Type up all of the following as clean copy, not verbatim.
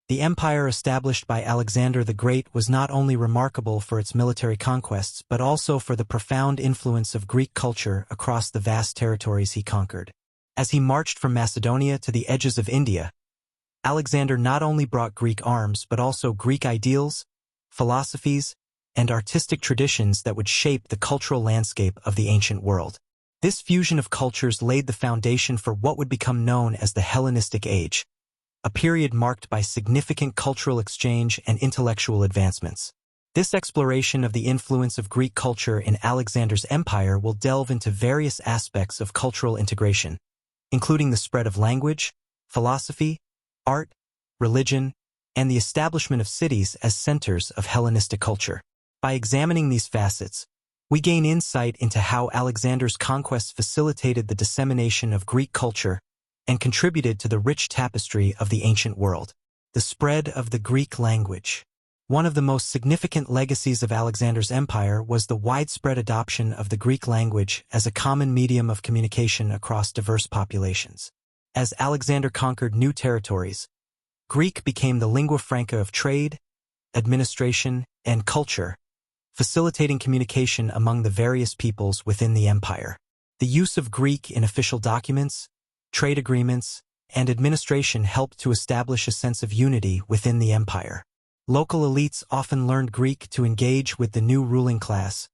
The empire established by Alexander the Great was not only remarkable for its military conquests but also for the profound influence of Greek culture across the vast territories he conquered. As he marched from Macedonia to the edges of India, Alexander not only brought Greek arms but also Greek ideals, philosophies, and artistic traditions that would shape the cultural landscape of the ancient world. This fusion of cultures laid the foundation for what would become known as the Hellenistic Age, a period marked by significant cultural exchange and intellectual advancements. This exploration of the influence of Greek culture in Alexander's empire will delve into various aspects of cultural integration, including the spread of language, philosophy, art, religion, and the establishment of cities as centers of Hellenistic culture. By examining these facets, we gain insight into how Alexander's conquests facilitated the dissemination of Greek culture and contributed to the rich tapestry of the ancient world. The spread of the Greek language. One of the most significant legacies of Alexander's empire was the widespread adoption of the Greek language as a common medium of communication across diverse populations. As Alexander conquered new territories, Greek became the lingua franca of trade, administration, and culture, facilitating communication among the various peoples within the empire. The use of Greek in official documents, trade agreements, and administration helped to establish a sense of unity within the empire. Local elites often learned Greek to engage with the new ruling class,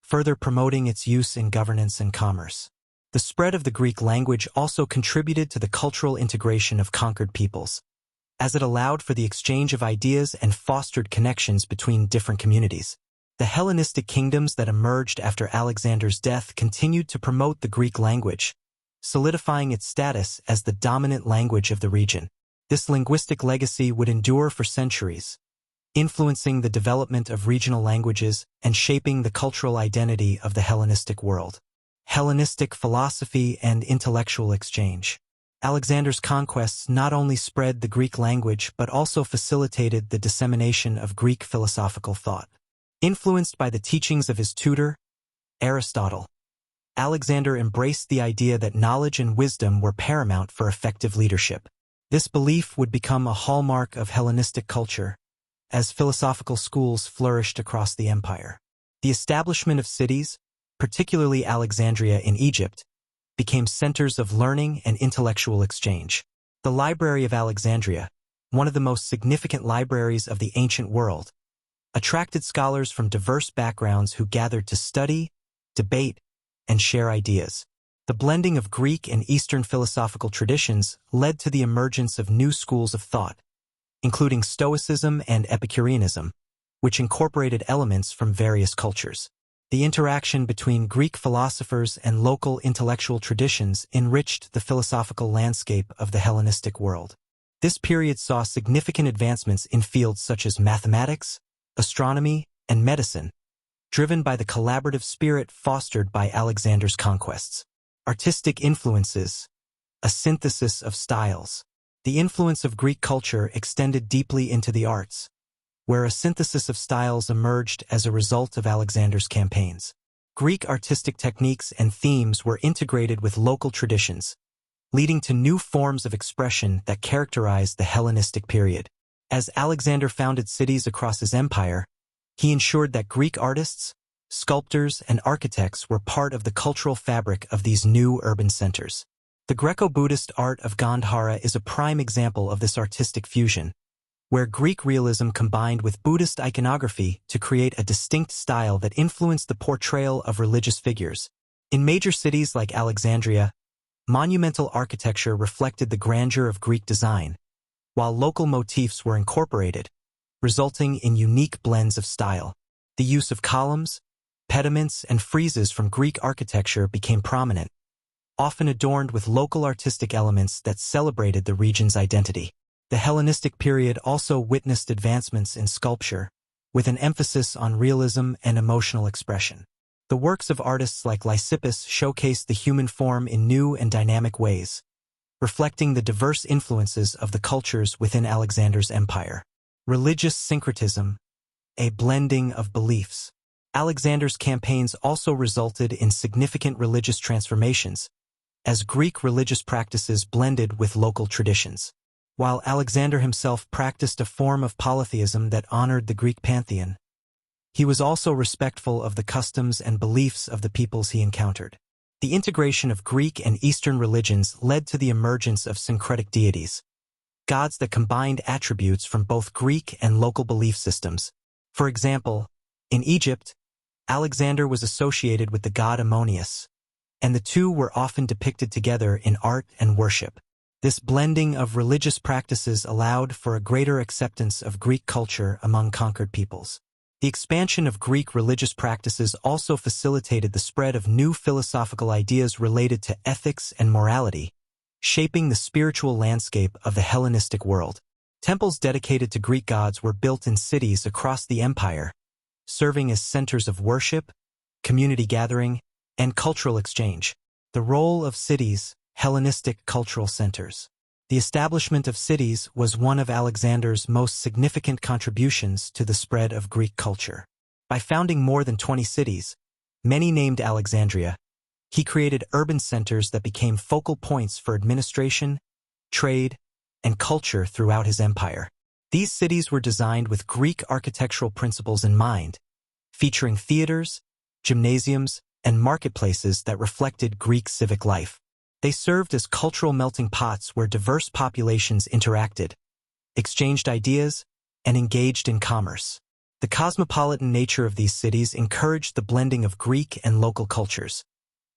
further promoting its use in governance and commerce. The spread of the Greek language also contributed to the cultural integration of conquered peoples, as it allowed for the exchange of ideas and fostered connections between different communities. The Hellenistic kingdoms that emerged after Alexander's death continued to promote the Greek language, solidifying its status as the dominant language of the region. This linguistic legacy would endure for centuries, influencing the development of regional languages and shaping the cultural identity of the Hellenistic world. Hellenistic philosophy and intellectual exchange. Alexander's conquests not only spread the Greek language but also facilitated the dissemination of Greek philosophical thought. Influenced by the teachings of his tutor, Aristotle, Alexander embraced the idea that knowledge and wisdom were paramount for effective leadership. This belief would become a hallmark of Hellenistic culture, as philosophical schools flourished across the empire. The establishment of cities, particularly Alexandria in Egypt, became centers of learning and intellectual exchange. The Library of Alexandria, one of the most significant libraries of the ancient world, attracted scholars from diverse backgrounds who gathered to study, debate, and share ideas. The blending of Greek and Eastern philosophical traditions led to the emergence of new schools of thought, including Stoicism and Epicureanism, which incorporated elements from various cultures. The interaction between Greek philosophers and local intellectual traditions enriched the philosophical landscape of the Hellenistic world. This period saw significant advancements in fields such as mathematics, astronomy, and medicine, driven by the collaborative spirit fostered by Alexander's conquests. Artistic influences, a synthesis of styles. The influence of Greek culture extended deeply into the arts, where a synthesis of styles emerged as a result of Alexander's campaigns. Greek artistic techniques and themes were integrated with local traditions, leading to new forms of expression that characterized the Hellenistic period. As Alexander founded cities across his empire, he ensured that Greek artists, sculptors, and architects were part of the cultural fabric of these new urban centers. The Greco-Buddhist art of Gandhara is a prime example of this artistic fusion, where Greek realism combined with Buddhist iconography to create a distinct style that influenced the portrayal of religious figures. In major cities like Alexandria, monumental architecture reflected the grandeur of Greek design, while local motifs were incorporated, resulting in unique blends of style. The use of columns, pediments, and friezes from Greek architecture became prominent, often adorned with local artistic elements that celebrated the region's identity. The Hellenistic period also witnessed advancements in sculpture, with an emphasis on realism and emotional expression. The works of artists like Lysippus showcased the human form in new and dynamic ways, reflecting the diverse influences of the cultures within Alexander's empire. Religious syncretism, a blending of beliefs. Alexander's campaigns also resulted in significant religious transformations, as Greek religious practices blended with local traditions. while Alexander himself practiced a form of polytheism that honored the Greek pantheon. He was also respectful of the customs and beliefs of the peoples he encountered. The integration of Greek and Eastern religions led to the emergence of syncretic deities, gods that combined attributes from both Greek and local belief systems. For example, in Egypt, Alexander was associated with the god Ammonius, and the two were often depicted together in art and worship. This blending of religious practices allowed for a greater acceptance of Greek culture among conquered peoples. The expansion of Greek religious practices also facilitated the spread of new philosophical ideas related to ethics and morality, shaping the spiritual landscape of the Hellenistic world. Temples dedicated to Greek gods were built in cities across the empire, serving as centers of worship, community gathering, and cultural exchange. The role of cities, Hellenistic cultural centers. The establishment of cities was one of Alexander's most significant contributions to the spread of Greek culture. By founding more than 20 cities, many named Alexandria, he created urban centers that became focal points for administration, trade, and culture throughout his empire. These cities were designed with Greek architectural principles in mind, featuring theaters, gymnasiums, and marketplaces that reflected Greek civic life. They served as cultural melting pots where diverse populations interacted, exchanged ideas, and engaged in commerce. The cosmopolitan nature of these cities encouraged the blending of Greek and local cultures,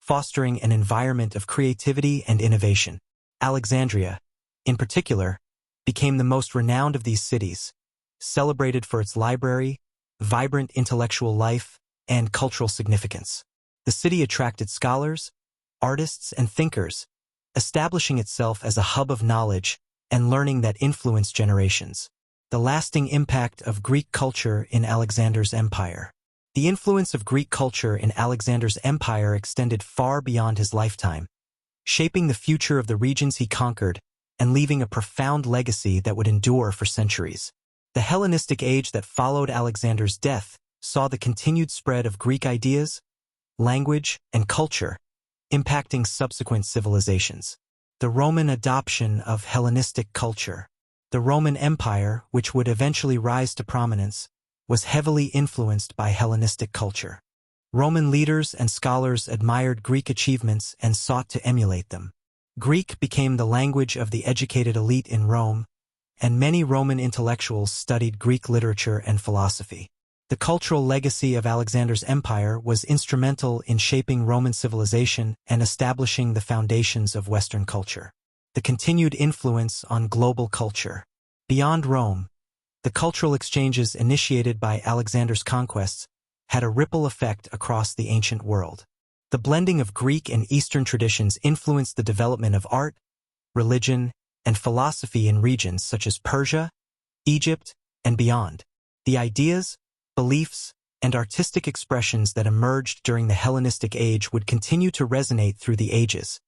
fostering an environment of creativity and innovation. Alexandria, in particular, became the most renowned of these cities, celebrated for its library, vibrant intellectual life, and cultural significance. The city attracted scholars, artists, and thinkers, establishing itself as a hub of knowledge and learning that influenced generations. The lasting impact of Greek culture in Alexander's empire. The influence of Greek culture in Alexander's empire extended far beyond his lifetime, shaping the future of the regions he conquered and leaving a profound legacy that would endure for centuries. The Hellenistic age that followed Alexander's death saw the continued spread of Greek ideas, language, and culture, impacting subsequent civilizations. The Roman adoption of Hellenistic culture. The Roman Empire, which would eventually rise to prominence, was heavily influenced by Hellenistic culture. Roman leaders and scholars admired Greek achievements and sought to emulate them. Greek became the language of the educated elite in Rome, and many Roman intellectuals studied Greek literature and philosophy. The cultural legacy of Alexander's empire was instrumental in shaping Roman civilization and establishing the foundations of Western culture. The continued influence on global culture. Beyond Rome, the cultural exchanges initiated by Alexander's conquests had a ripple effect across the ancient world. The blending of Greek and Eastern traditions influenced the development of art, religion, and philosophy in regions such as Persia, Egypt, and beyond. The ideas, beliefs, and artistic expressions that emerged during the Hellenistic age would continue to resonate through the ages,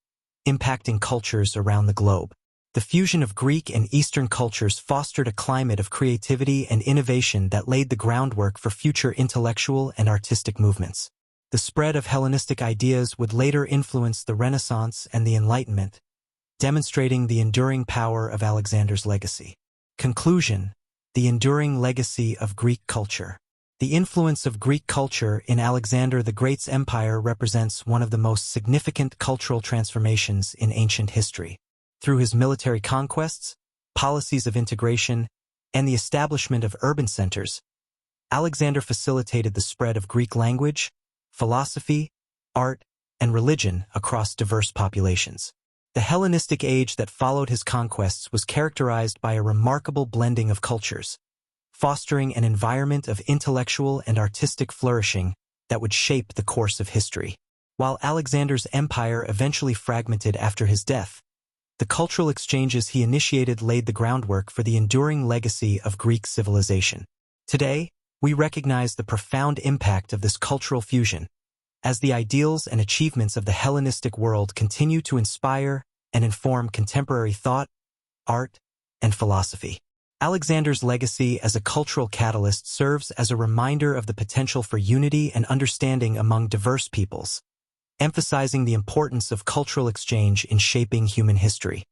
impacting cultures around the globe. The fusion of Greek and Eastern cultures fostered a climate of creativity and innovation that laid the groundwork for future intellectual and artistic movements. The spread of Hellenistic ideas would later influence the Renaissance and the Enlightenment, demonstrating the enduring power of Alexander's legacy. Conclusion: the enduring legacy of Greek culture. The influence of Greek culture in Alexander the Great's empire represents one of the most significant cultural transformations in ancient history. Through his military conquests, policies of integration, and the establishment of urban centers, Alexander facilitated the spread of Greek language, philosophy, art, and religion across diverse populations. The Hellenistic age that followed his conquests was characterized by a remarkable blending of cultures, fostering an environment of intellectual and artistic flourishing that would shape the course of history. While Alexander's empire eventually fragmented after his death, the cultural exchanges he initiated laid the groundwork for the enduring legacy of Greek civilization. Today, we recognize the profound impact of this cultural fusion, as the ideals and achievements of the Hellenistic world continue to inspire and inform contemporary thought, art, and philosophy. Alexander's legacy as a cultural catalyst serves as a reminder of the potential for unity and understanding among diverse peoples, emphasizing the importance of cultural exchange in shaping human history.